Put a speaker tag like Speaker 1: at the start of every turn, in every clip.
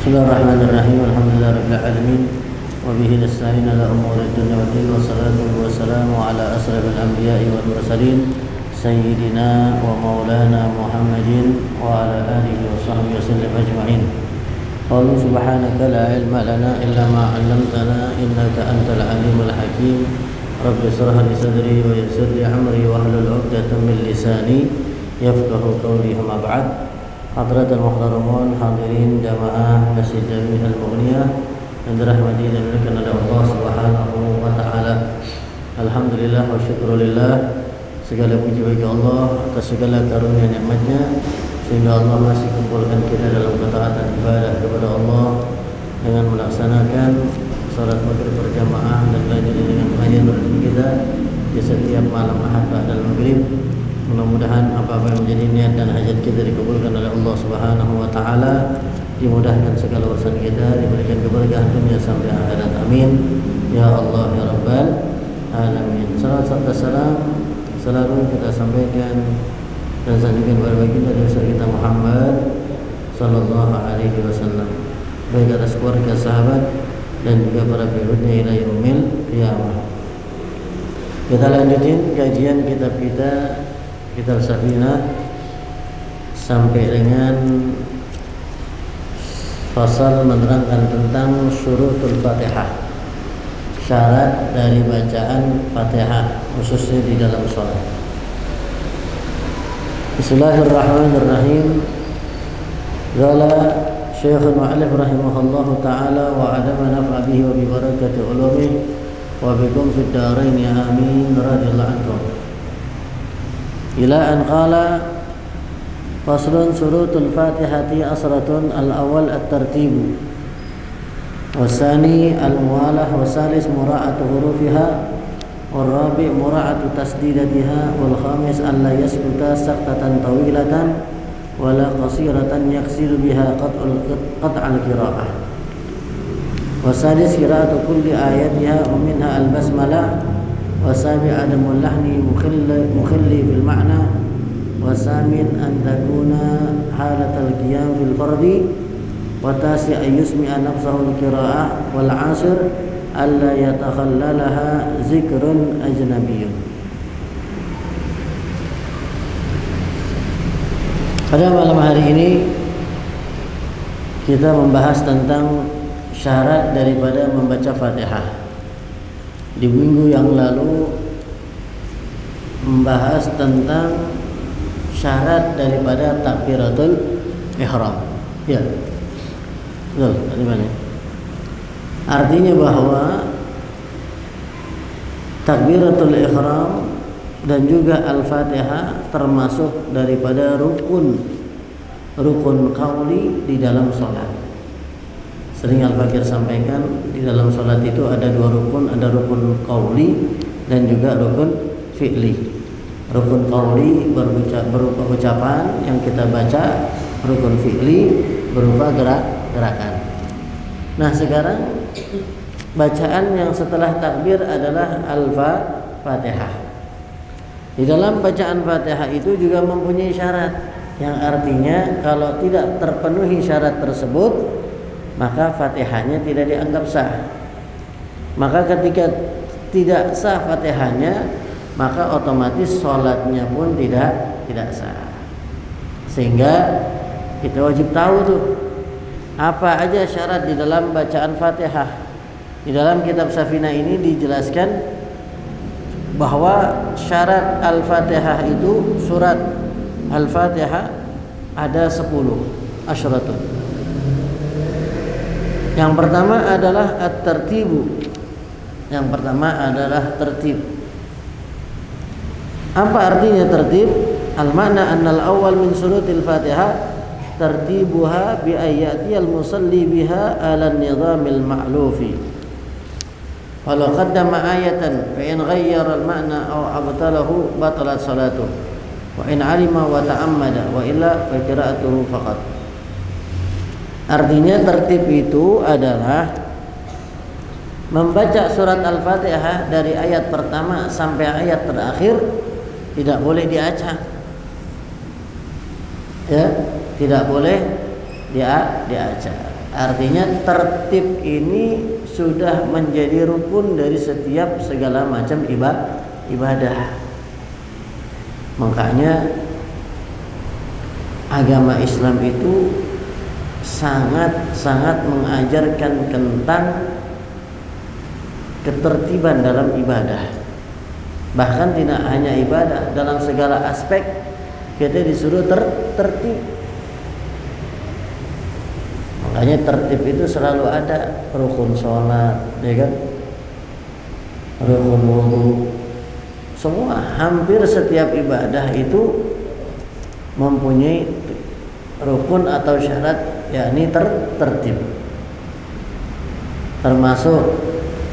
Speaker 1: Bismillahirrahmanirrahim. Alhamdulillahirabbil alamin. Wa bihi nasta'in ala umuri dunya waddin. Wassalatu wassalamu ala asrofil anbiya'i wal mursalin sayyidina wa maulana Muhammadin wa ala alihi wa sahbihi wasallam ajma'in. Qul subhanaka la ilma lana illa ma 'allamtana innaka antal alimul hakim. Rabbi shrah li sadri wa yassir li amri wa hlul 'uqdatam min lisani yafqahu qawli. Amma ba'd. Hadratul muhtaramun hadirin jamaah Masjid Jami Al-Mughniyah yang dirahmati dan dimuliakan oleh Allah Subhanahu wa taala. Alhamdulillah wa syukrulillah, segala puji bagi Allah atas segala karunia nikmat-Nya sehingga Allah masih kumpulkan kita dalam ketaatan ibadah kepada Allah dengan melaksanakan salat maghrib berjamaah dan lanjut dengan pengajian rutin kita di setiap malam Ahad ba'dal maghrib. Mudah-mudahan apa-apa yang menjadi niat dan hajat kita dikabulkan oleh Allah Subhanahu wa taala, dimudahkan segala urusan kita, diberikan keberkahan dunia sampai akhirat. Amin ya Allah ya rabbal alamin. Salam serta salam selalu kita sampaikan dan sanjungan kepada baginda dan besar kita Muhammad sallallahu alaihi wasallam, baik atas keluarga, sahabat dan juga para pengikutnya ila yaumil qiyamah. Kita lanjutin kajian kitab kita, Kitab Safinah, sampai dengan fasal menerangkan tentang syurutul Fatihah, syarat dari bacaan Fatihah khususnya di dalam sholat. Bismillahirrahmanirrahim. Qala Syekhul Mu'allif rahimahullahu ta'ala wa adama naf'a bihi wa bi barakati ulumihi wa bikum fid dharain ya amin radhiyallahu ankum. Ila an qala faslun syurutul Fatihati asratun. Al-awwal at-tartibu, wasani al-muwalah, wasalis mura'atu hurufiha, wal-rabi' mura'atu tasdidatiha, wal-khamis alla yaskuta saqtatan tawilatan wala qasiratan yaksiru biha qat'al qira'ah, wasadis qira'atu kulli ayatiha wa minha al-basmalah, wasabi adamul lahni mukhilli fil ma'na, wasamin an takuna halatal qiyam fil fardi, watasi ayyusmi'a nafsahul qira'ah, wal asir alla yatakhallalaha zikrun ajnabiyyun. Pada malam hari ini kita membahas tentang syarat daripada membaca Fatihah. Di minggu yang lalu membahas tentang syarat daripada takbiratul ihram. Ya, betul. Tadi mana? Artinya bahwa takbiratul ihram dan juga al-Fatihah termasuk daripada rukun qauli di dalam sholat. Sering Al-Fakir sampaikan di dalam sholat itu ada dua rukun, ada rukun qauli dan juga rukun fi'li. Rukun qauli berupa ucapan yang kita baca, rukun fi'li berupa gerakan. Nah sekarang bacaan yang setelah takbir adalah al-Fatihah. Di dalam bacaan Fatihah itu juga mempunyai syarat, yang artinya kalau tidak terpenuhi syarat tersebut maka Fatihahnya tidak dianggap sah. Maka ketika tidak sah Fatihahnya, maka otomatis sholatnya pun tidak sah. Sehingga kita wajib tahu tuh apa aja syarat di dalam bacaan Fatihah. Di dalam kitab Safinah ini dijelaskan bahwa syarat Al-Fatihah itu, surat Al-Fatihah ada 10 asyaratun. Yang pertama adalah at-tartibu. Yang pertama adalah tertib. Apa artinya tertib? Al-makna annal awal min surutil Fatihah tartibuha bi ayati al-musalli biha ala nizamil ma'lufi. Walau qaddama ayatan fa in ghayyara al-ma'na aw abtalahu batalat salatuh wa in alima wa ta'ammada wa illa fa qira'atuhu faqat. Artinya tertib itu adalah membaca surat Al-Fatihah dari ayat pertama sampai ayat terakhir tidak boleh diacak. Ya, tidak boleh diacak. Artinya tertib ini sudah menjadi rukun dari setiap segala macam ibadah. Makanya agama Islam itu sangat mengajarkan tentang ketertiban dalam ibadah. Bahkan tidak hanya ibadah, dalam segala aspek kita disuruh tertib. Makanya tertib itu selalu ada, rukun sholat, ya kan? Rukun wudu. Semua hampir setiap ibadah itu mempunyai rukun atau syarat, yakni tertib. Termasuk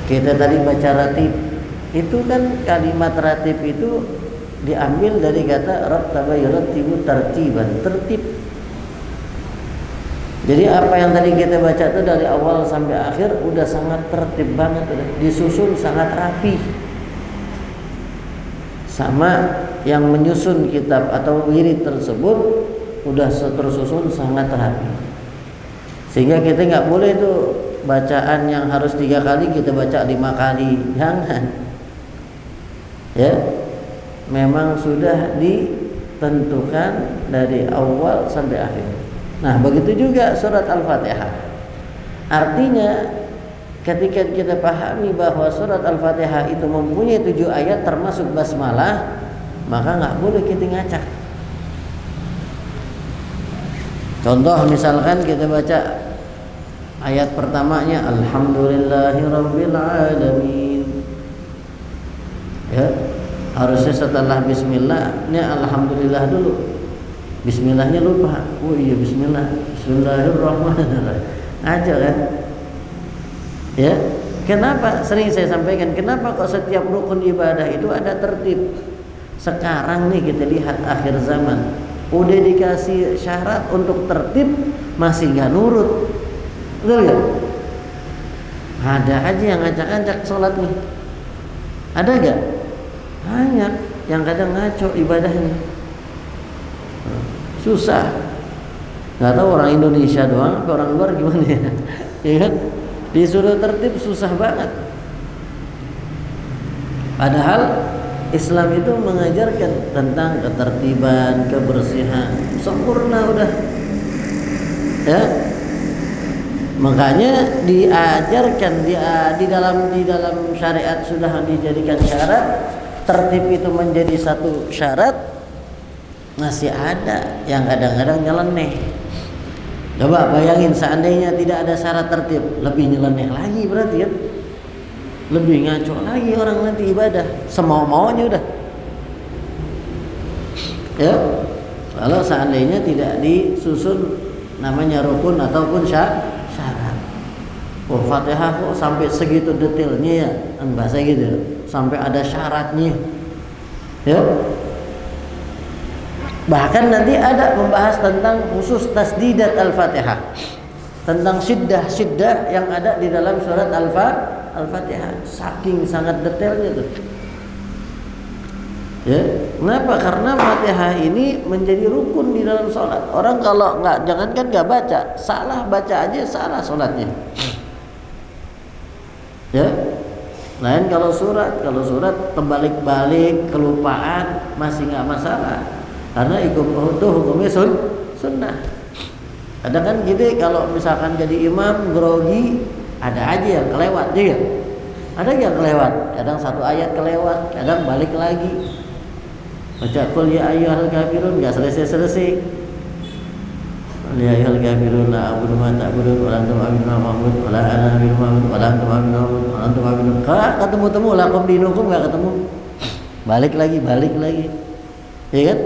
Speaker 1: kita tadi baca ratib, itu kan kalimat ratib itu diambil dari kata rattaba yurattibu tartiban, tertib. Jadi apa yang tadi kita baca itu dari awal sampai akhir udah sangat tertib banget, udah disusun sangat rapi. Sama yang menyusun kitab atau wirid tersebut udah tersusun sangat rapi. Sehingga kita nggak boleh tuh bacaan yang harus 3 kali kita baca 5 kali, jangan. Ya, memang sudah ditentukan dari awal sampai akhir. Nah, begitu juga surat Al-Fatihah. Artinya ketika kita pahami bahwa surat Al-Fatihah itu mempunyai 7 ayat termasuk basmalah, maka nggak boleh kita ngacak. Contoh misalkan kita baca ayat pertamanya Alhamdulillahirabbil alamin. Ya, harusnya setelah bismillah ini alhamdulillah dulu. Bismillahnya lupa. Oh iya, bismillah. Bismillahirrahmanirrahim. Aja kan? Ya. Kenapa? Sering saya sampaikan, kenapa kok setiap rukun ibadah itu ada tertib? Sekarang nih kita lihat akhir zaman, udah dikasih syarat untuk tertib masih nggak nurut. Betul nggak? Ada aja yang ngacak-ngacak sholat nih. Ada nggak? Banyak yang kadang ngaco ibadahnya. Susah. Nggak tahu orang Indonesia doang atau orang luar gimana ya? Ya kan? Disuruh tertib susah banget. Padahal Islam itu mengajarkan tentang ketertiban, kebersihan, sempurna udah. Ya. Makanya diajarkan di dalam syariat sudah dijadikan syarat, tertib itu menjadi satu syarat. Masih ada yang kadang-kadang nyeleneh. Coba bayangin seandainya tidak ada syarat tertib, lebih nyeleneh lagi berarti ya. Lebih ngaco lagi orang nanti ibadah, semau-maunya udah. Ya. Kalau seandainya tidak disusun namanya rukun ataupun syarat. Oh, Fatihah kok sampai segitu detailnya ya, kan bahasa gitu. Sampai ada syaratnya. Ya. Bahkan nanti ada membahas tentang khusus tasdidat Al-Fatihah, tentang syiddah yang ada di dalam surat Al-Fatihah. Saking sangat detailnya tuh. Ya, kenapa? Karena Fatihah ini menjadi rukun di dalam sholat. Orang kalau jangankan nggak baca, salah baca aja salah sholatnya. Ya, lain kalau surat terbalik-balik, kelupaan masih nggak masalah. Karena itu hukumnya sunnah. Kadang kan gitu kalau misalkan jadi imam grogi, ada aja yang kelewat juga. Ada yang kelewat, kadang satu ayat kelewat, kadang balik lagi. Baca qul ya ayyuhal kafirun enggak selesai. Qul ya ayyuhal kafirun la a'budu ma ta'budun wa la antum a'budun ma a'budu wa la ana a'budu ma a'budu wa la antum a'budun wa la antum a'budun. Ketemu lakum dinukum enggak ketemu. Balik lagi. Ya kan?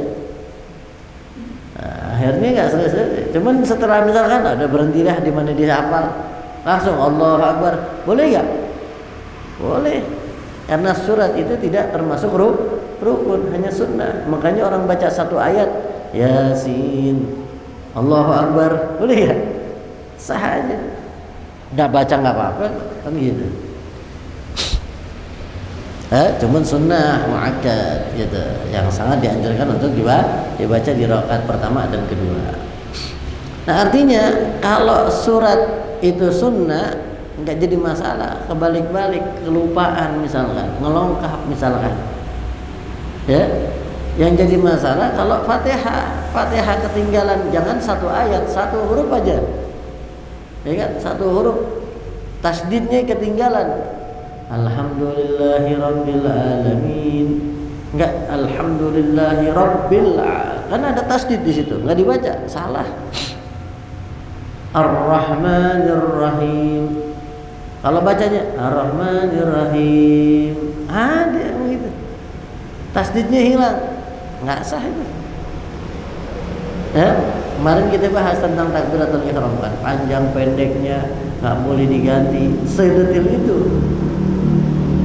Speaker 1: Akhirnya nggak selesai. Cuman setelah misalkan ada berhentilah di mana dia hafal, langsung Allahu Akbar, boleh nggak? Boleh. Karena surat itu tidak termasuk rukun, hanya sunnah. Makanya orang baca satu ayat, Yasin, Allahu Akbar, boleh ya? Sah aja. Nggak baca nggak apa-apa, kan gitu. Cuman sunnah muakkad gitu, yang sangat dianjurkan untuk dibaca di rakaat pertama dan kedua. Nah artinya kalau surat itu sunnah nggak jadi masalah, kebalik-balik kelupaan misalkan, ngelongkap misalkan, ya. Yang jadi masalah kalau Fatihah ketinggalan, jangan satu ayat, satu huruf aja, ya kan, satu huruf tasdidnya ketinggalan. Alhamdulillahirabbil alamin, enggak alhamdulillahirabbil alamin, kan ada tasdid di situ, nggak dibaca, salah. Ar-Rahmanir-Rahim, kalau bacanya Ar-Rahmanir-Rahim, ada begitu, tasdidnya hilang, nggak sah itu. Ya, kemarin kita bahas tentang takbiratul ihram kan, panjang pendeknya nggak boleh diganti, sedetil itu,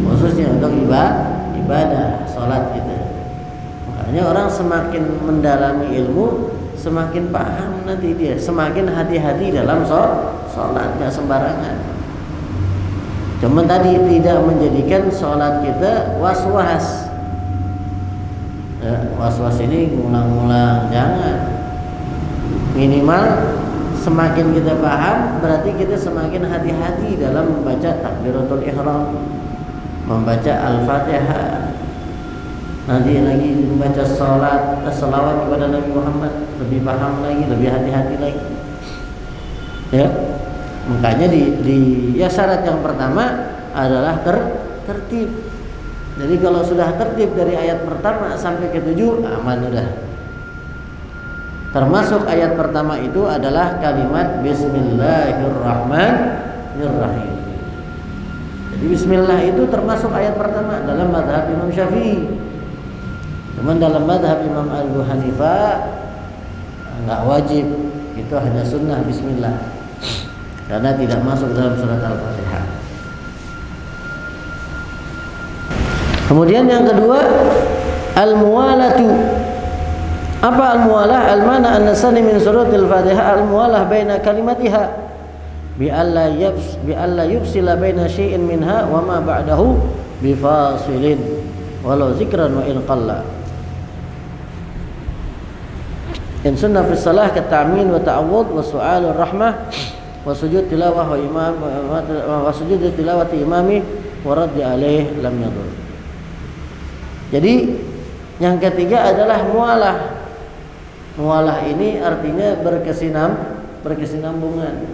Speaker 1: khususnya untuk ibadah sholat kita. Makanya orang semakin mendalami ilmu, semakin paham nanti dia, semakin hati-hati dalam sholat, nggak sembarangan. Cuman tadi tidak menjadikan sholat kita was-was. Ya, was-was ini ngulang-ngulang, jangan. Minimal semakin kita paham, berarti kita semakin hati-hati dalam membaca takbiratul ihram, membaca al-fatihah, nanti lagi membaca selawat kepada Nabi Muhammad, lebih paham lagi, lebih hati-hati lagi. Ya, makanya ya syarat yang pertama adalah tertib. Jadi kalau sudah tertib dari ayat pertama sampai ke 7, aman udah. Termasuk ayat pertama itu adalah kalimat Bismillahirrahmanirrahim. Jadi Bismillah itu termasuk ayat pertama dalam mazhab Imam Syafi'i. Cuman dalam mazhab Imam Abu Hanifah enggak wajib, itu hanya sunnah Bismillah, karena tidak masuk dalam surat Al-Fatihah. Kemudian yang kedua, al-muwalatu. Apa al-muwalah? Al-mana an-nasani min suratil Fatihah al-muwalah baina kalimatiha bi alla yufsila baina syai'in minha wa ma ba'dahu bi fasilin walau zikran wa in qalla. In sunnah fi shalah ka ta'min wa ta'awud wa su'al ar-rahmah wa sujud tilawah wa imam wa sujud tilawati imami wa radd alaih lam yadur. Jadi yang ketiga adalah muwalah. Muwalah ini artinya berkesinambungan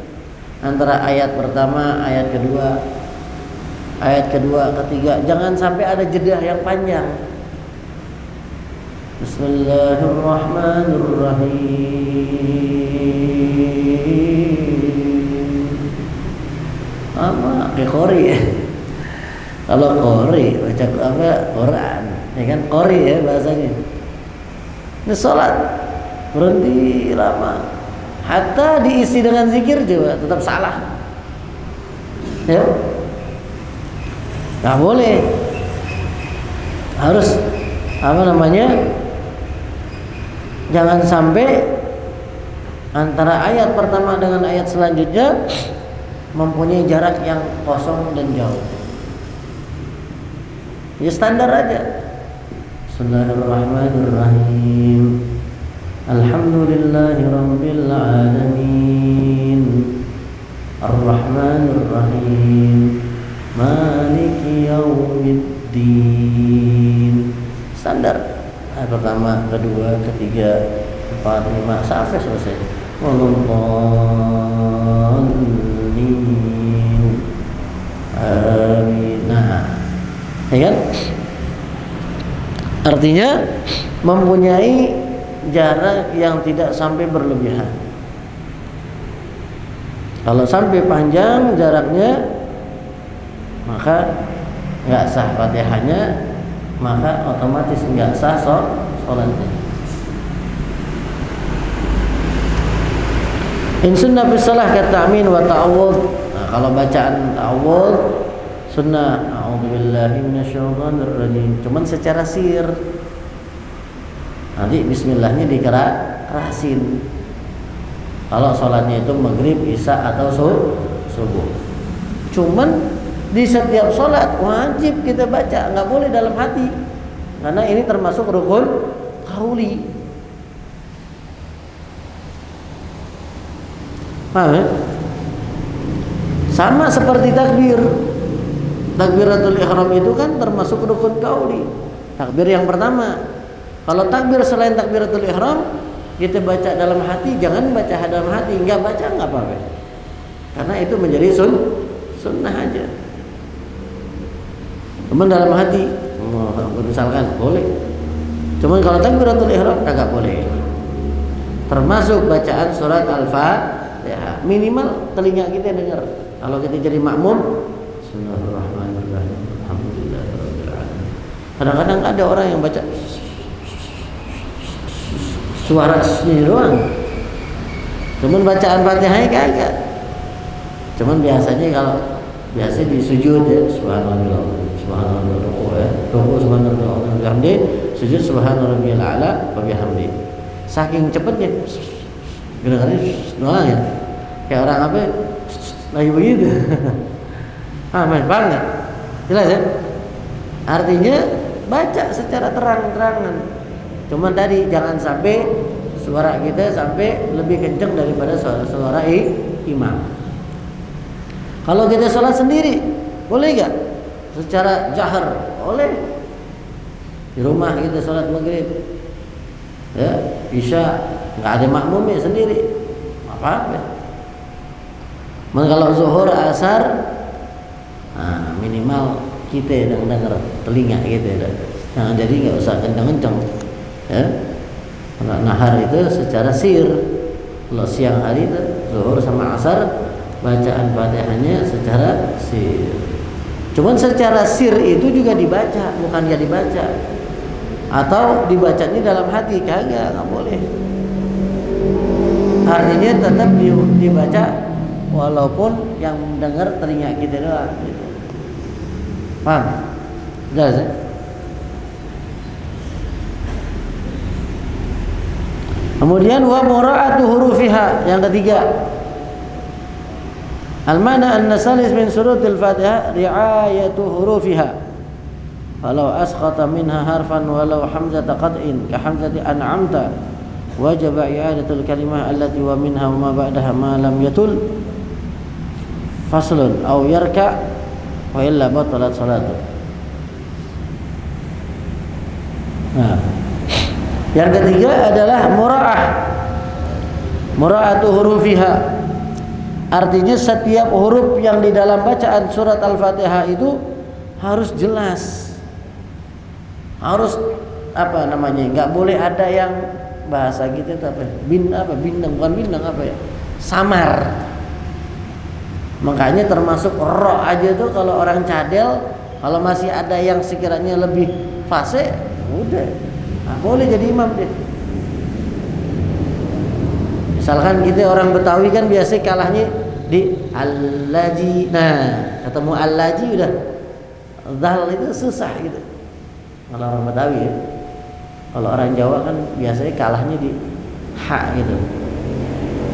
Speaker 1: antara ayat pertama, ayat kedua, ketiga. Jangan sampai ada jeda yang panjang. Bismillahirrahmanirrahim. Apa? Kayak qori ya. Kalau qori baca apa? Quran, ya kan, qori ya bahasanya. Ini salat berhenti lama, hatta diisi dengan zikir juga tetap salah. Ya, nggak boleh. Harus jangan sampai antara ayat pertama dengan ayat selanjutnya mempunyai jarak yang kosong dan jauh. Ya standar aja. Bismillahirrahmanirrahim. Alhamdulillahirabbil alamin. Ar-Rahmanir-Rahim. Maliki yaumiddin. Standar. Pertama, kedua, ketiga, 4, 5 sampai selesai. Amin. Nah, ya kan? Artinya mempunyai jarak yang tidak sampai berlebihan. Kalau sampai panjang jaraknya, maka nggak sah Fatihahnya, maka otomatis nggak sah sholatnya. In sunnah fi shalah ka ta'min wa ta'awud. Nah, kalau bacaan ta'awud sunnah, a'udzubillahi minasyaitonir rajim, cuman secara sir. Nanti bismillahnya dikerasin. Kalau sholatnya itu maghrib, isya atau subuh. Cuman di setiap sholat wajib kita baca, nggak boleh dalam hati, karena ini termasuk rukun qauli. Paham ya? Sama seperti takbir. Takbiratul ihram itu kan termasuk rukun qauli. Takbir yang pertama. Kalau takbir selain takbiratul ihram kita baca dalam hati, jangan baca dalam hati, enggak baca enggak apa-apa. Karena itu menjadi sunnah aja. Cuman dalam hati, misalkan boleh. Cuman kalau takbiratul ihram kagak boleh. Termasuk bacaan surat Al-Fatihah, minimal telinga kita dengar. Kalau kita jadi makmum, Bismillahirrahmanirrahim, Alhamdulillahirabbil alamin. Kadang-kadang ada orang yang baca suara sendiri doang. Cuman bacaan Fatihahnya kagak. Cuman biasanya kalau biasa di sujud ya subhanallah, subhanallah ruku ya, ruku subhanallah wa bihamdi, sujud subhanarabbiyal a'la wa bihamdi. Saking cepatnya kadang-kadang doang ya. Kayak orang apa lagi begitu. Main banget. Jelas ya? Artinya baca secara terang-terangan. Cuman tadi jangan sampai suara kita sampai lebih kencang daripada suara imam. Kalau kita sholat sendiri, boleh gak? Secara jahar, boleh. Di rumah kita sholat maghrib, ya, isya, nggak ada makmumnya sendiri, apa-apa. Kalau zuhur, asar, nah, minimal kita yang dengar telinga kita, jangan jadi nggak usah kencang-kencang. Ya, kalau nahar itu secara sir, kalau siang hari itu zuhur sama asar bacaan Fatihahnya secara sir. Cuman secara sir itu juga dibaca, bukan ya dibaca. Atau dibacanya dalam hati, kagak, nggak boleh. Artinya tetap dibaca walaupun yang mendengar telinga kita doang. Gitu. Paham? Jelas ya? Kemudian wa mura'atu hurufiha, yang ketiga. Al-mana anna salis min surutil Fatihah ri'ayatu hurufiha. Walau asqata minha harfan walau hamzata qad'in ka hamzati an'amta wajib i'adatul kalimah allati wa minha wa ma ba'daha ma lam yatul faslun aw yarka wa illa batalat salatu. Nah, yang ketiga adalah mura'atu hurufiha. Artinya setiap huruf yang di dalam bacaan surat Al-Fatihah itu harus jelas. Harus apa namanya? Enggak boleh ada yang bahasa gitu apa? Bintang bukan bintang apa ya? Samar. Makanya termasuk ro aja tuh kalau orang cadel, kalau masih ada yang sekiranya lebih fase, udah. Nah, boleh jadi imam deh. Misalkan kita orang Betawi kan biasa kalahnya di al-laji. Nah, ketemu al-laji udah zal itu susah gitu. Kalau orang Betawi ya. Kalau orang Jawa kan biasanya kalahnya di ha gitu.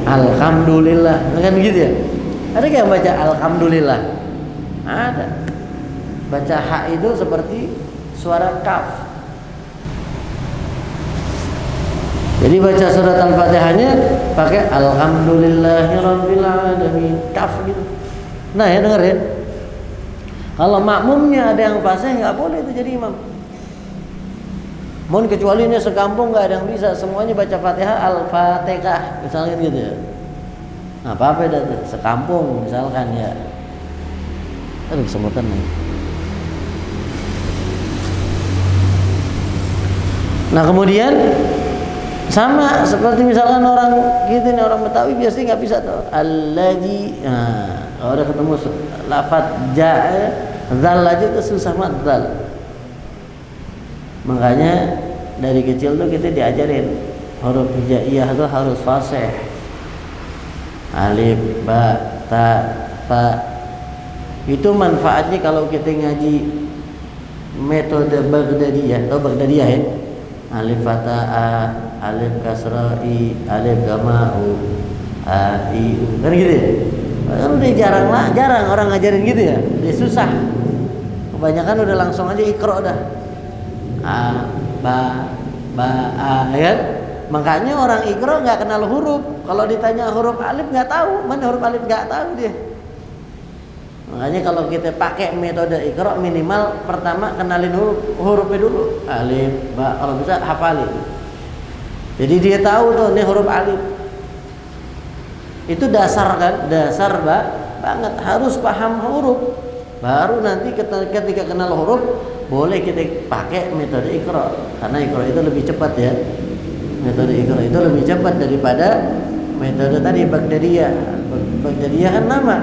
Speaker 1: Alhamdulillah, kan gitu ya. Ada yang baca alhamdulillah? Ada. Baca ha itu seperti suara kaf. Jadi baca surat Al-Fatihahnya pakai alhamdulillahirabbil alamin, kaf gitu. Nah, ya dengar ya. Kalau makmumnya ada yang fasih enggak boleh itu jadi imam. Mohon kecuali ini sekampung enggak ada yang bisa, semuanya baca Fatihah Al-Fatihah misalnya gitu ya. Nah, apa dah sekampung misalkan ya. Aduh kesemutan nih. Nah, kemudian sama seperti misalkan orang gitu nih, orang Betawi biasanya nggak bisa tuh al-laji. Nah, kalau udah ketemu lafaz ja, zal aja tuh susah banget zal. Makanya dari kecil tuh kita diajarin huruf hijaiyah itu harus fasih. Alif, ba, ta, fa. Itu manfaatnya kalau kita ngaji metode Baghdadiyah atau Baghdadiyah ya. Alif fatha a, alif kasra i, alif gamma u, a i u, kan gitu ya. Kan udah jarang orang ngajarin gitu ya. Dia susah. Kebanyakan udah langsung aja ikra dah. A, ba, a, ya kan? Makanya orang Iqra nggak kenal huruf. Kalau ditanya huruf alif nggak tahu, mana huruf alif nggak tahu dia. Makanya kalau kita pakai metode Iqra minimal pertama kenalin hurufnya dulu. Alif, ba, kalau bisa hafalin. Jadi dia tahu tuh ini huruf alif. Itu dasar kan? Dasar banget harus paham huruf. Baru nanti ketika kenal huruf boleh kita pakai metode Iqra. Karena Iqra itu lebih cepat ya. Metode Iqra itu lebih cepat daripada metode tadi Baghdadiyah. Baghdadiyah kan nama.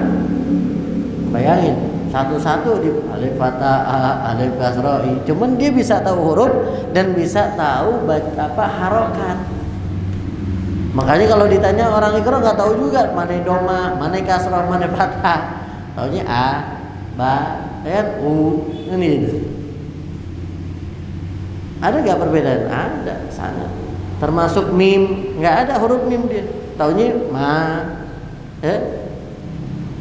Speaker 1: Bayangin satu-satu di alif fathah, alif kasrah. Cuman dia bisa tahu huruf dan bisa tahu apa harokat. Makanya kalau ditanya orang Iqra nggak tahu juga mana doma, mana kasrah, mana fathah. Taunya a, ba, kan u, ini itu. Ada nggak perbedaan? Ada, sangat. Termasuk mim, nggak ada huruf mim dia. Taunya ma,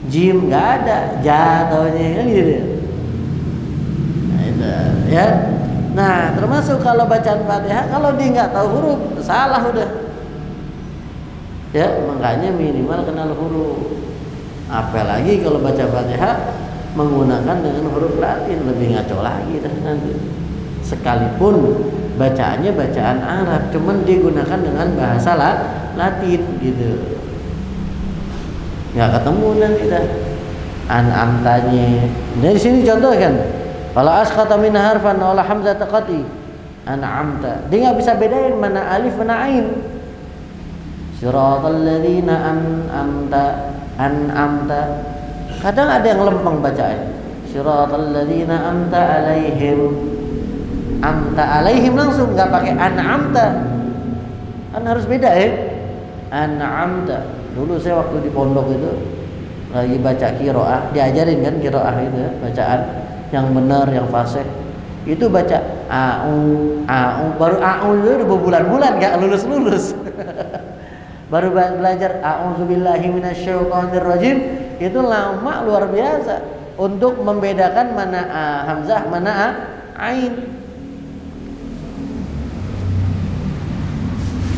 Speaker 1: jim nggak ada, ja taunya kan gitu. Nah, itu, ya. Nah, termasuk kalau bacaan Fatihah, kalau dia nggak tahu huruf, salah udah. Ya, makanya minimal kenal huruf. Apalagi kalau baca Fatihah menggunakan dengan huruf Latin, lebih ngaco lagi dah nanti. Sekalipun bacaannya bacaan Arab, cuman digunakan dengan bahasa Latin gitu. Nggak ketemu nanti dah an-amtanya. Dari sini contoh kan, kalau asqata min harfan wala hamzah taqati an-amta, dia nggak bisa bedain mana alif mana ain. Siratal ladzina an'amta. Kadang ada yang lempeng bacaan. Siratal ladzina an'amta alaihim. Amta alaihim langsung nggak pakai an'amta. Kan harus beda ya. An'amta. Dulu saya waktu di pondok itu lagi baca qiraah, diajarin kan qiraah itu ya, bacaan yang benar, yang fasih. Itu baca baru itu udah berbulan-bulan nggak lulus-lulus. Baru belajar a'udzubillahi minasyaitonirrajim itu lama luar biasa untuk membedakan mana hamzah mana ain.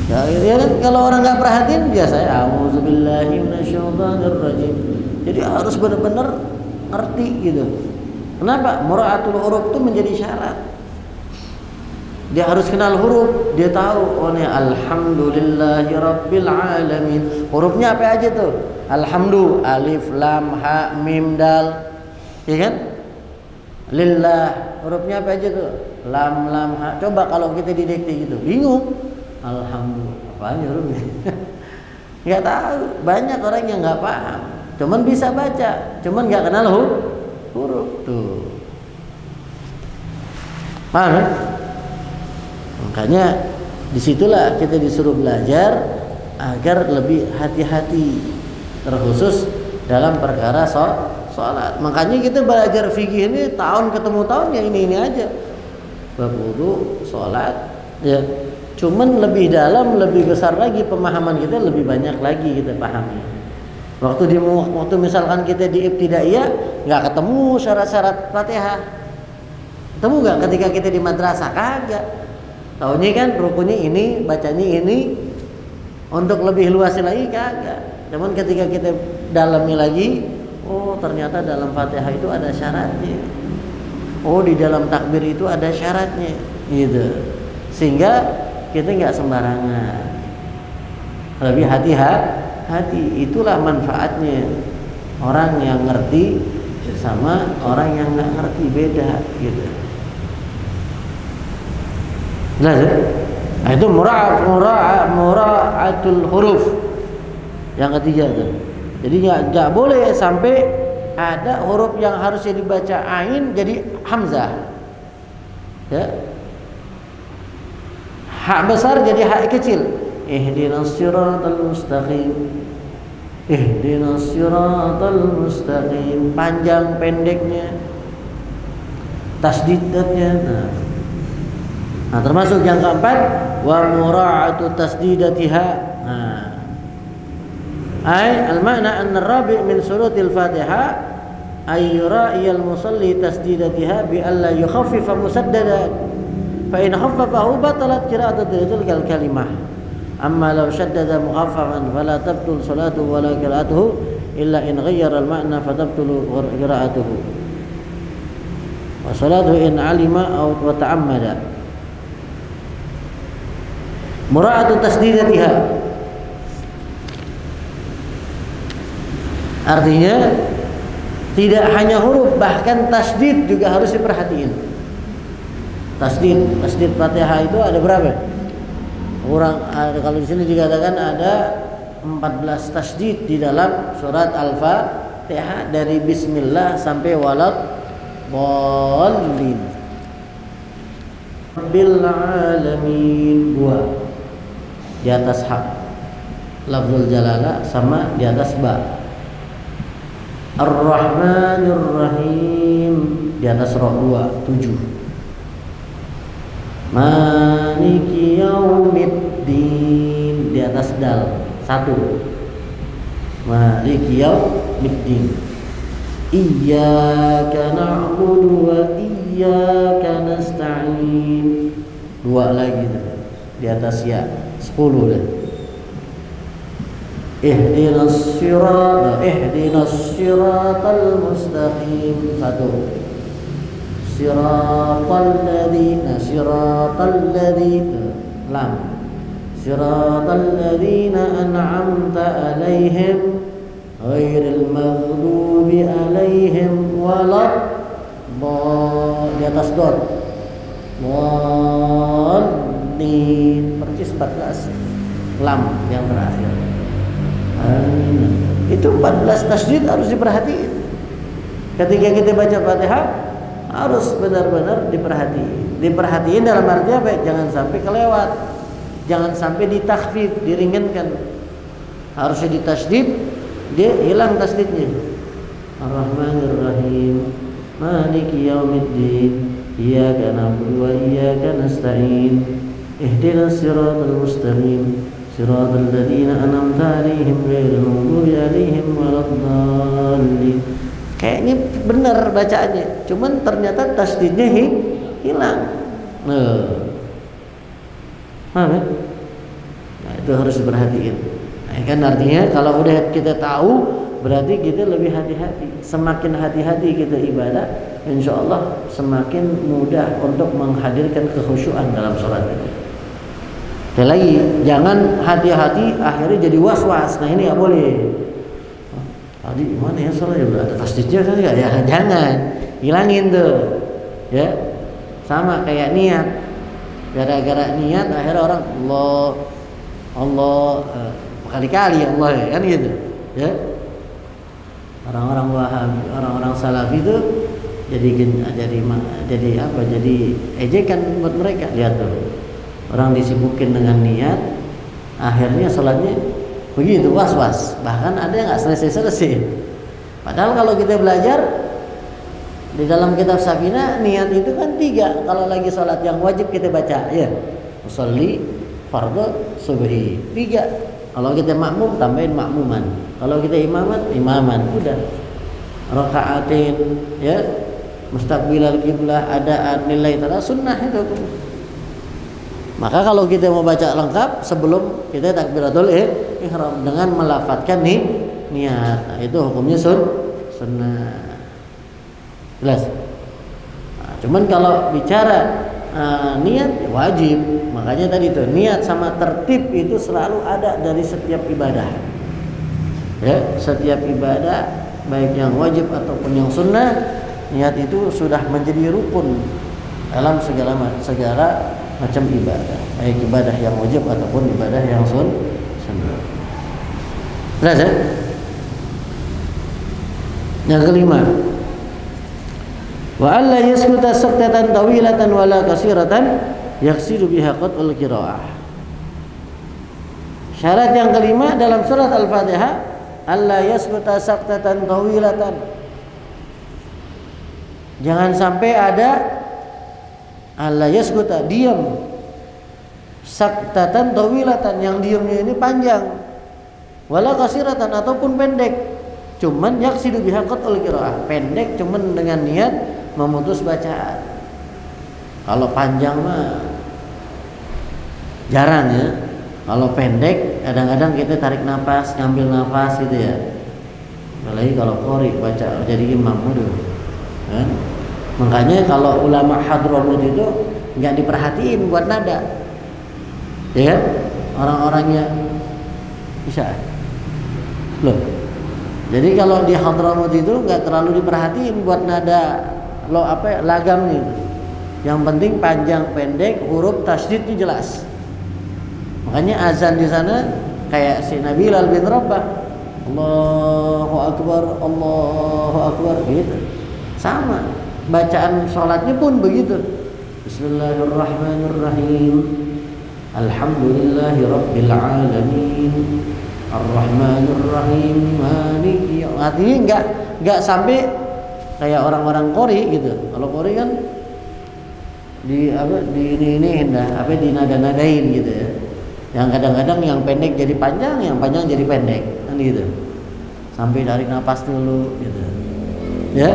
Speaker 1: Ya kan kalau orang nggak perhatiin biasa a'udzubillahi minasyaitonirrajim. Jadi harus benar-benar ngerti gitu. Kenapa? Mura'atul huruf itu menjadi syarat. Dia harus kenal huruf, dia tahu oh ini alhamdulillahi rabbil alamin. Hurufnya apa aja tuh? Alhamdu, alif, lam, ha, mim, dal. Ya kan? Lillah, hurufnya apa aja tuh? Lam, ha. Coba kalau kita didikte gitu, bingung. Alhamdu, apaan hurufnya? Enggak tahu. Banyak orang yang enggak paham. Cuman bisa baca, cuman enggak kenal huruf tuh. Paham kan? Makanya disitulah kita disuruh belajar agar lebih hati-hati, terkhusus dalam perkara sholat. Makanya kita belajar fikih ini tahun ketemu tahun ya ini aja, bab wudu, sholat, ya. Cuman lebih dalam, lebih besar lagi pemahaman kita, lebih banyak lagi kita pahami. Waktu misalkan kita di ibtidaiyah nggak ketemu syarat-syarat Fatihah, ketemu nggak ketika kita di madrasah? Kagak. Taunya kan rukunnya ini, bacanya ini. Untuk lebih luasnya lagi kagak. Cuman ketika kita dalami lagi, oh ternyata dalam Fatihah itu ada syaratnya. Oh di dalam takbir itu ada syaratnya, gitu. Sehingga kita nggak sembarangan. Lebih hati-hati. Itulah manfaatnya orang yang ngerti sama orang yang nggak ngerti, beda, gitu. Jelas ya? Nah, itu mura'atul huruf. Yang ketiga itu. Jadi enggak boleh sampai ada huruf yang harusnya dibaca ain jadi hamzah. Ya. Ha besar jadi ha kecil. Ihdinas siratal mustaqim. Ihdinas siratal mustaqim. Panjang pendeknya. Tasdidnya. Nah, termasuk yang keempat wa mura'atu tasdidatiha. Nah. Ai al-ma'na anna ar-rabi' min surutil Fatihah ay yura'i al-musalli tasdidatiha bi alla yukhaffifa musaddadan. Fa in khaffafahu batalat qira'atu tilkal kalimah. Amma law shaddada mukhaffafan fala tabtul salatuhu wala qira'atuhu illa in ghayyara al-ma'na fatabtulu qira'atuhu. Wa salatuhu in 'alima aw wa ta'ammada. Mura'atu tasdidatiha. Artinya tidak hanya huruf, bahkan tasdid juga harus diperhatiin. Tasdid Fatihah itu ada berapa? Kalau di sini dikatakan ada 14 tasdid di dalam surat Al-Fatihah dari bismillah sampai walad dallin. Bil alamin, dua di atas hak lafzul jalalah sama di atas ba. Ar-Rahmanir Rahim di atas ra 2, 7. Maliki yaumiddin di atas dal 1. Maliki yaumiddin. Iyyaka na'budu wa iyyaka nasta'in 2 lagi di atas ya 10 dah. Ihdinas siratal mustaqim 1. Siratal ladzina lam siratal ladzina an'amta 'alaihim ghairil maghdubi 'alaihim walad di atas dot dallin persis 14 lam yang terakhir. Itu 14 tasdid harus diperhatiin. Ketika kita baca Fatihah harus benar-benar diperhatiin dalam arti apa? Jangan sampai kelewat, jangan sampai ditakhfif, diringankan. Harusnya ditasdid, dia hilang tasdidnya. Ar-Rahmanir Rahim, Maliki Yaumiddin, Iyyaka na'budu wa iyyaka nasta'in, Ihdinas siratal mustaqim, siratal ladzina an'amta 'alaihim ghairil maghdubi alaihim waladdallin. Kayaknya benar bacaannya, cuman ternyata tasdidnya hilang. Paham ya? Nah, itu harus diperhatiin. Nah, kan artinya kalau udah kita tahu, berarti kita lebih hati-hati. Semakin hati-hati kita ibadah, insya Allah semakin mudah untuk menghadirkan kekhusyuan dalam sholat itu. Dan lagi, jangan hati-hati akhirnya jadi was-was. Nah ini nggak boleh. Tadi mana ya sholat ya ada tasdidnya kan nggak ya? Jangan hilangin tuh, ya. Sama kayak niat. Gara-gara niat akhirnya orang Allah berkali-kali Allah kan gitu, ya. Orang-orang Wahabi, orang-orang Salafi itu jadi apa? Jadi ejekan buat mereka. Lihat tuh, orang disibukin dengan niat, akhirnya sholatnya begitu was-was, bahkan ada yang nggak selesai-selesai. Padahal kalau kita belajar di dalam kitab Safinah, niat itu kan 3 kalau lagi sholat yang wajib kita baca, ya. Usolli fardhu subhi 3. Kalau kita makmum tambahin makmuman. Kalau kita imaman, udah. Rakaatin, ya. Mustaqbilal kiblah, adaan, nilai tara sunnah itu. Maka kalau kita mau baca lengkap sebelum kita takbiratul ihram dengan melafadzkan niat. Nah, itu hukumnya sunnah. Jelas? Nah, cuman kalau bicara niat wajib. Makanya tadi itu niat sama tertib itu selalu ada dari setiap ibadah. Ya, setiap ibadah baik yang wajib ataupun yang sunnah, niat itu sudah menjadi rukun dalam segala macam ibadah, baik ibadah yang wajib ataupun ibadah yang sunnah. Jelas ya? Yang kelima, wa alla yaskuta saktatan tawilatan wala kasiratan yaksidu biha qat'ul qiraah. Syarat yang kelima dalam surat Al-Fatihah, alla yaskuta saktatan tawilatan. Jangan sampai ada alla yaskuta, diam, saktatan tawilatan, yang diamnya ini panjang, wala kasiratan ataupun pendek, cuman yaksidu biha qat'ul qiraah, pendek cuman dengan niat memutus bacaan. Kalau panjang mah jarang ya. Kalau pendek kadang-kadang kita tarik nafas, ngambil nafas gitu ya. Apalagi kalau qori baca jadi imam itu. Kan? Makanya kalau ulama Hadramut itu nggak diperhatiin buat nada. Ya kan? Orang-orangnya bisa. Loh. Jadi kalau di Hadramut itu nggak terlalu diperhatiin buat nada lagamnya. Yang penting panjang pendek, huruf tasydid itu jelas. Makanya azan di sana kayak si Nabi Bilal bin Rabah, Allahu Akbar gitu. Sama. Bacaan sholatnya pun begitu. Bismillahirrahmanirrahim. Alhamdulillahi rabbil alamin. Ar-Rahmanir-Rahim. Maliki. Artinya enggak sampai kayak orang-orang qori gitu. Kalau qori kan di dinada-nadain gitu ya. Yang kadang-kadang yang pendek jadi panjang, yang panjang jadi pendek, kan gitu. Sampai tarik nafas dulu gitu. Ya.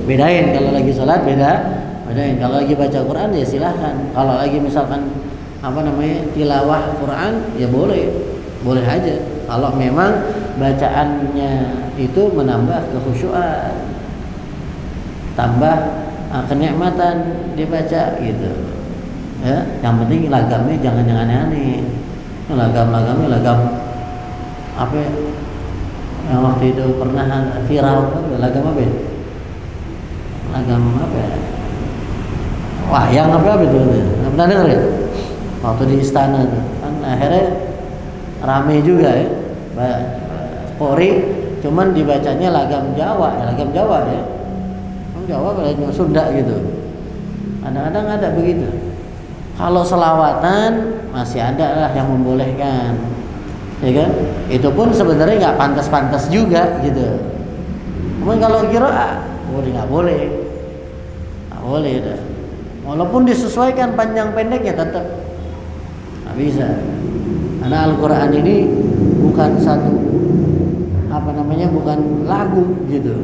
Speaker 1: Bedain kalau lagi sholat bedain. Kalau lagi baca Quran ya silahkan. Kalau lagi misalkan tilawah Quran ya boleh aja. Kalau memang bacaannya itu menambah kekhusyuan, tambah kenikmatan dibaca gitu. Ya, yang penting lagamnya jangan yang aneh-aneh. Lagamnya lagam apa ya? Yang waktu itu pernah viral lagam apa ya? Lagam apa ya? Wayang apa itu? Pernah dengar ya? Waktu di istana itu kan akhirnya rame juga ya. Qori cuman dibacanya lagam Jawa ya. Jawa kayak Sunda gitu. Kadang-kadang ada begitu. Kalau selawatan masih ada lah yang membolehkan, ya kan? Itu pun sebenarnya nggak pantas-pantas juga gitu. Cuman kalau qiraah nggak boleh dah. Walaupun disesuaikan panjang pendeknya tetap nggak bisa. Karena Al-Quran ini bukan bukan lagu gitu.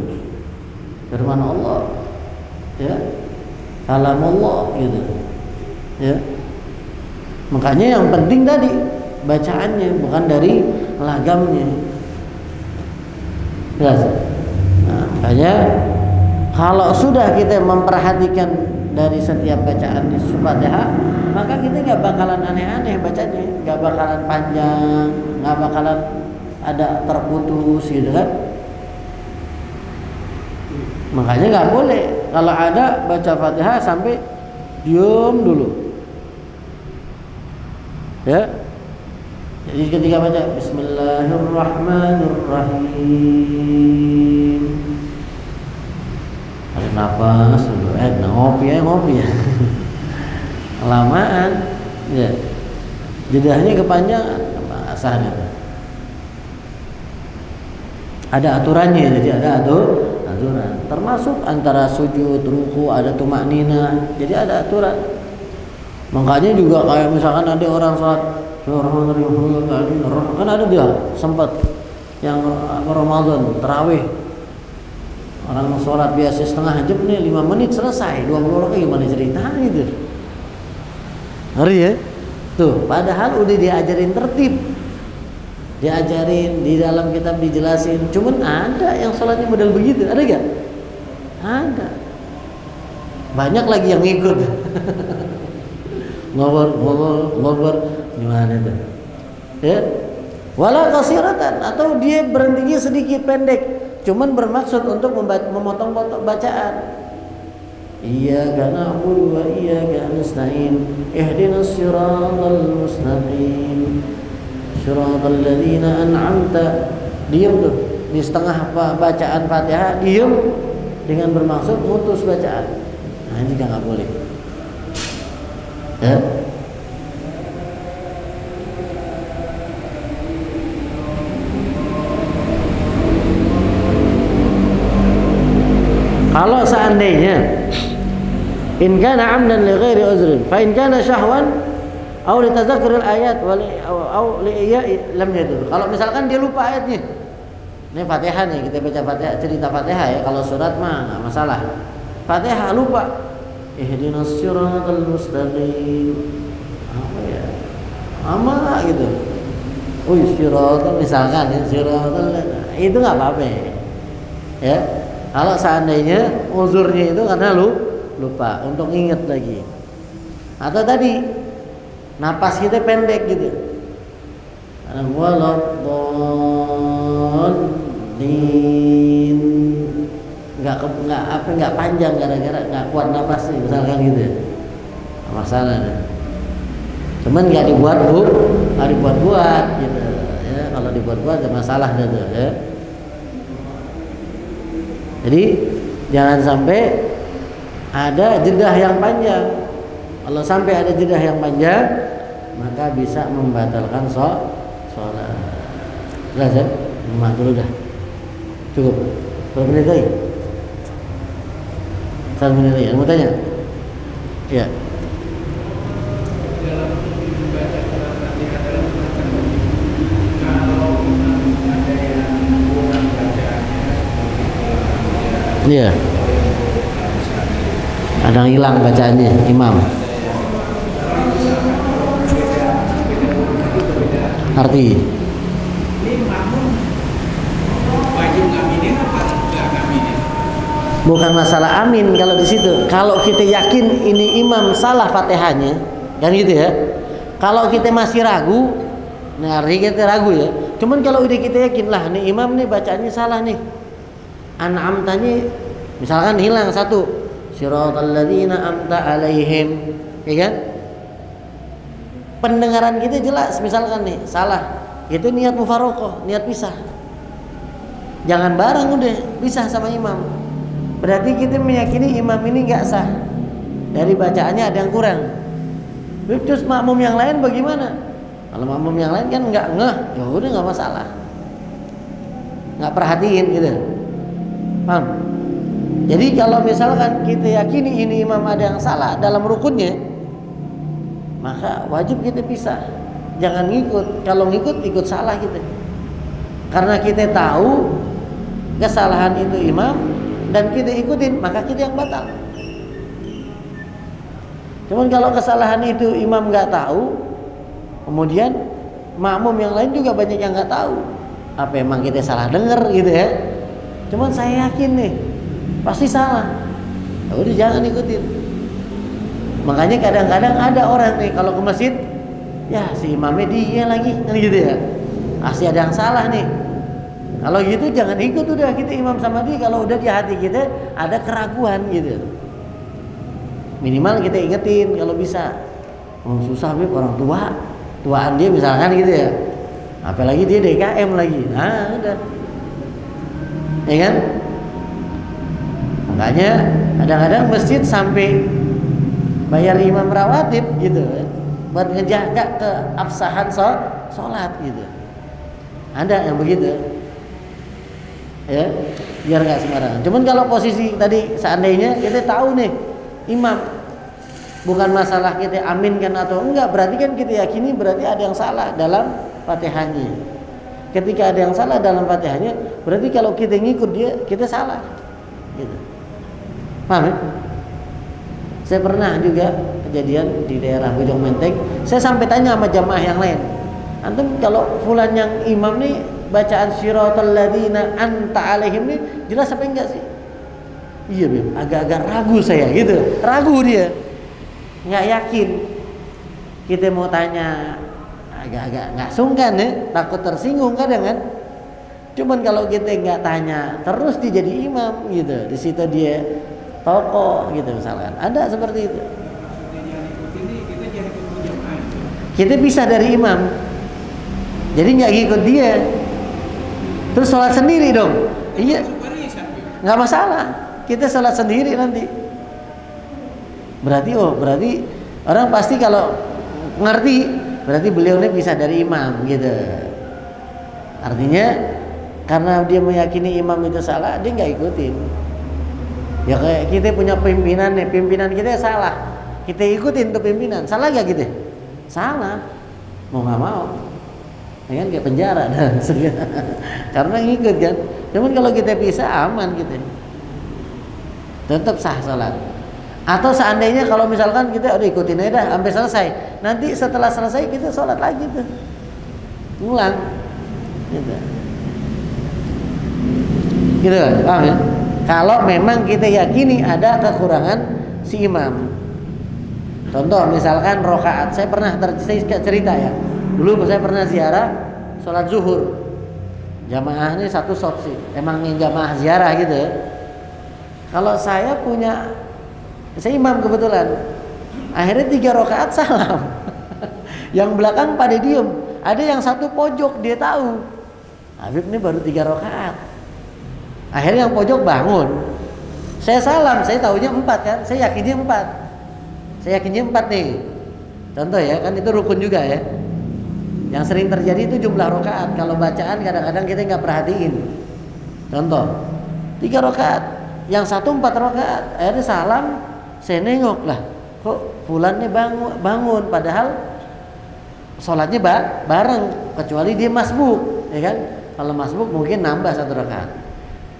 Speaker 1: Firman Allah, ya, kalam Allah gitu. Ya. Makanya yang penting tadi bacaannya bukan dari lagamnya. Jelas. Nah, makanya kalau sudah kita memperhatikan dari setiap bacaan Fatihah, maka kita nggak bakalan aneh-aneh bacanya, nggak bakalan panjang, nggak bakalan ada terputus gitu kan. Makanya nggak boleh kalau ada baca Fatihah sampai diam dulu. Ya. Jadi ketika baca Bismillahirrahmanirrahim, ada nafas dulu, ngopi ya. Kelamaan, ya. Jedahnya kepanjangan, sahnya. Ada aturannya, jadi ada aturan. Termasuk antara sujud, ruku, ada tumakninah, jadi ada aturan. Makanya juga kayak misalkan ada orang sholat kan ada dia sempat yang Ramadan tarawih, orang sholat biasa setengah jam nih 5 menit selesai 20 rakaat, gimana cerita gitu. Ngeri ya tuh, padahal udah diajarin tertib, diajarin di dalam kitab dijelasin, cuman ada yang sholatnya model begitu, ada gak? Ada, banyak lagi yang ngikut. ngobrol gimana itu ya, wala qasiratan, atau dia berhentinya sedikit pendek cuman bermaksud untuk memotong-potong bacaan. Iyyaka na'budu wa iyyaka nasta'in ihdinas siratal mustaqim siratal ladzina an'amta. Diam tuh di setengah bacaan Fatihah, diam dengan bermaksud mutus bacaan. Nah ini nggak boleh. Ya. Kalau seandainya in kana amdan li ghairi uzrin fa in kana syahwan aw li tadhakkur al ayat aw li lam yadur. Kalau misalkan dia lupa ayatnya, ini Fatihah nih, kita baca Fatihah, cerita Fatihah ya, kalau surat mah enggak masalah. Fatihah lupa, ihdinas siratal mustaqim, apa ya, Ama gitu. Siratal misalkan ya, siratal itu nggak apa-apa ya. Kalau seandainya uzurnya itu karena lupa untuk ingat lagi, atau tadi napas kita pendek gitu, karena waladhdallin nggak panjang gara-gara nggak kuat napasnya misalkan gitu ya. Masalah deh. Cuman nggak dibuat-buat gitu ya. Kalau dibuat-buat ada masalah gitu ya. Jadi jangan sampai ada jedah yang panjang. Kalau sampai ada jedah yang panjang, maka bisa membatalkan sholat. Jelas ya? Mak dulu dah. Cukup. Berapa menit lagi? 1 menit lagi. Mau tanya? Ya. Iya. Ada yang hilang bacaannya imam. Arti. Bukan masalah amin kalau di situ. Kalau kita yakin ini imam salah Fatihahnya, kan gitu ya. Kalau kita masih ragu, nah artinya kita ragu ya. Cuman kalau udah kita yakin lah nih imam nih bacaannya salah nih. An'amtanya misalkan hilang satu, siratal ladzina amta alaihim, ya kan? Pendengaran kita jelas misalkan nih salah, itu niat mufaraqah, niat pisah. Jangan bareng udah pisah sama imam. Berarti kita meyakini imam ini nggak sah. Dari bacaannya ada yang kurang. Terus makmum yang lain bagaimana? Kalau makmum yang lain kan nggak ngeh, ya udah nggak masalah. Nggak perhatiin gitu. Paham? Jadi kalau misalkan kita yakini ini imam ada yang salah dalam rukunnya, maka wajib kita pisah. Jangan ngikut. Kalau ngikut ikut salah kita. Karena kita tahu kesalahan itu imam dan kita ikutin, maka kita yang batal. Cuman kalau kesalahan itu imam nggak tahu, kemudian makmum yang lain juga banyak yang nggak tahu. Apa emang kita salah dengar gitu ya? Cuman saya yakin nih pasti salah. Ya udah jangan ikutin. Makanya kadang-kadang ada orang nih kalau ke masjid, ya si imamnya dia lagi kan gitu ya. Pasti ada yang salah nih. Kalau gitu jangan ikut udah kita imam sama dia. Kalau udah di hati kita ada keraguan gitu. Minimal kita ingetin kalau bisa. Susah Beb, orang tuaan dia misalkan gitu ya. Apalagi dia DKM lagi. Nah udah. Ya kan? Makanya kadang-kadang masjid sampai bayar imam rawatib gitu buat ngejaga keabsahan sholat gitu. Ada yang begitu ya, biar nggak sembarangan. Cuman kalau posisi tadi seandainya kita tahu nih imam, bukan masalah kita aminkan atau enggak, berarti kan kita yakini berarti ada yang salah dalam Fatihahnya. Ketika ada yang salah dalam Fatihahnya, berarti kalau kita ngikut dia, kita salah. Gitu. Paham ya? Saya pernah juga kejadian di daerah Bojong Menteng. Saya sampai tanya sama jamaah yang lain, antum kalau fulan yang imam nih bacaan siratal ladzina anta alaihim nih jelas apa enggak sih? Iya Beb, agak-agak ragu saya gitu. Ragu dia, nggak yakin. Kita mau tanya agak-agak nggak sungkan ya, takut tersinggung kadang kan. Cuman kalau kita nggak tanya terus dia jadi imam gitu, di situ dia tokoh gitu misalkan, ada seperti itu. Kita pisah dari imam, jadi nggak ikut dia, terus sholat sendiri dong. Iya, nggak masalah, kita sholat sendiri nanti. Berarti orang pasti kalau ngerti, berarti beliau ini pisah dari imam gitu. Artinya karena dia meyakini imam itu salah, dia nggak ikutin. Ya kayak kita punya pimpinan nih, pimpinan kita salah, kita ikutin tuh pimpinan, salah gak gitu? Salah, mau nggak mau, ya kan kayak penjara, karena ngikut kan. Cuman kalau kita pisah aman gitu, tetap sah salat. Atau seandainya kalau misalkan kita udah ikutin aja dah sampai selesai, nanti setelah selesai kita sholat lagi tuh, ngulang, gitu. Gitu kan, paham ya? Kalau memang kita yakini ada kekurangan si imam. Contoh misalkan rokaat, saya pernah cerita ya. Dulu saya pernah ziarah sholat zuhur, jamaahnya satu shop sih, emang jamaah ziarah gitu ya. Kalau saya imam kebetulan, akhirnya 3 rakaat salam. Yang belakang pada diem, ada yang satu pojok dia tahu Habib ini baru 3 rakaat. Akhirnya yang pojok bangun, saya salam, saya tahunya 4 kan, saya yakinnya 4 nih. Contoh ya, kan itu rukun juga ya. Yang sering terjadi itu jumlah rakaat. Kalau bacaan kadang-kadang kita nggak perhatiin. Contoh 3 rakaat, yang satu 4 rakaat, akhirnya salam. Saya nengok lah, kok fulannya bangun, padahal sholatnya bareng, kecuali dia masbuk, ya kan? Kalau masbuk mungkin nambah 1 rakaat.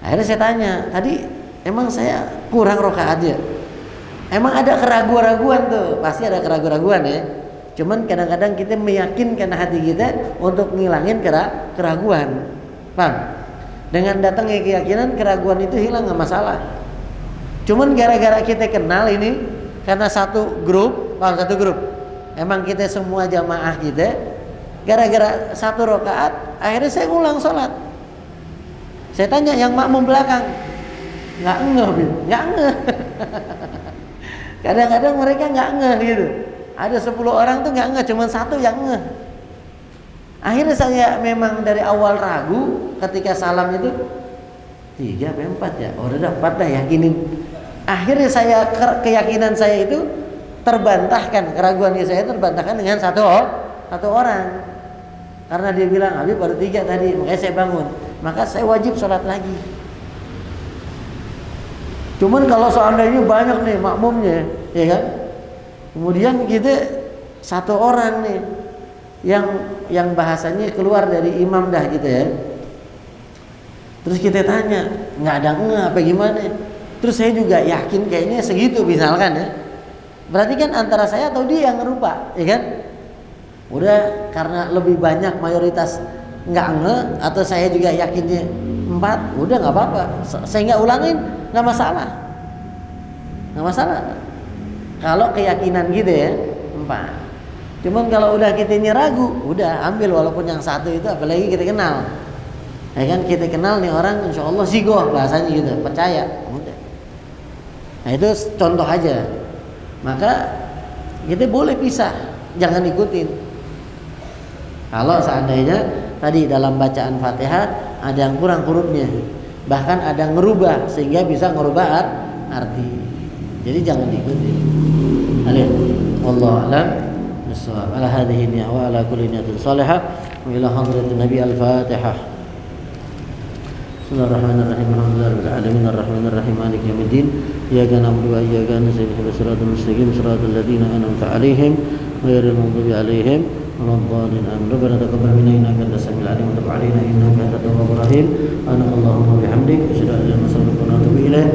Speaker 1: Akhirnya saya tanya, tadi emang saya kurang rakaat aja? Emang ada keraguan-raguan tuh, pasti ada keraguan-raguan ya. Cuman kadang-kadang kita meyakinkan hati kita untuk ngilangin keraguan, paham? Dengan datangnya keyakinan, keraguan itu hilang, nggak masalah. Cuman gara-gara kita kenal ini, karena satu grup, emang kita semua jamaah kita, gara-gara 1 rakaat, akhirnya saya ulang sholat. Saya tanya yang makmum belakang, nggak ngeh. Kadang-kadang mereka nggak ngeh gitu. Ada 10 orang tuh nggak ngeh, cuma 1 yang ngeh. Akhirnya saya memang dari awal ragu ketika salam itu 3 apa 4 ya, udah 4 dah, yakinin. Akhirnya keyakinan saya itu terbantahkan, keraguan saya terbantahkan dengan satu orang. Karena dia bilang Habib baru 3 tadi, makanya saya bangun. Maka saya wajib sholat lagi. Cuman kalau seandainya banyak nih makmumnya, ya kan? Kemudian kita 1 orang nih yang bahasanya keluar dari imam dah gitu ya. Terus kita tanya, nggak ada apa gimana? Terus saya juga yakin kayaknya segitu misalkan ya. Berarti kan antara saya atau dia yang ngerupa, ya kan? Udah, karena lebih banyak mayoritas nggak atau saya juga yakinnya 4, udah nggak apa-apa. Saya nggak ulangin, nggak masalah. Kalau keyakinan gitu ya 4. Cuman kalau udah kita ragu, udah ambil walaupun yang 1 itu, apalagi kita kenal. Ya kan, kita kenal nih orang, insya Allah zigoh bahasanya gitu, percaya. Udah. Nah itu contoh aja. Maka kita boleh pisah, jangan ikutin. Kalau seandainya tadi dalam bacaan Fatihah ada yang kurang hurufnya, bahkan ada yang ngerubah sehingga bisa ngerubah arti. Jadi jangan diikuti. Alih. Wallahu a'lam bissawab. Ala hadhihi niyyah wa ala kulli niyatin salihah wa ila hadratin Nabi al-Fatihah. Bismillahirrahmanirrahim. Alhamdulillahirabbil alamin arrahmanir rahim maliki yaumiddin. Iyyaka na'budu wa iyyaka nasta'in ihdinas siratal mustaqim siratal ladzina an'amta 'alaihim ghairil maghdubi 'alaihim waladdallin. Amin. Rabbana taqabbal minna innaka antas samiul 'alim wa tub 'alaina innaka antat tawwabur rahim. Subhanakallahumma wa bihamdik asyhadu an la ilaha illa anta astaghfiruka wa atubu ilaik.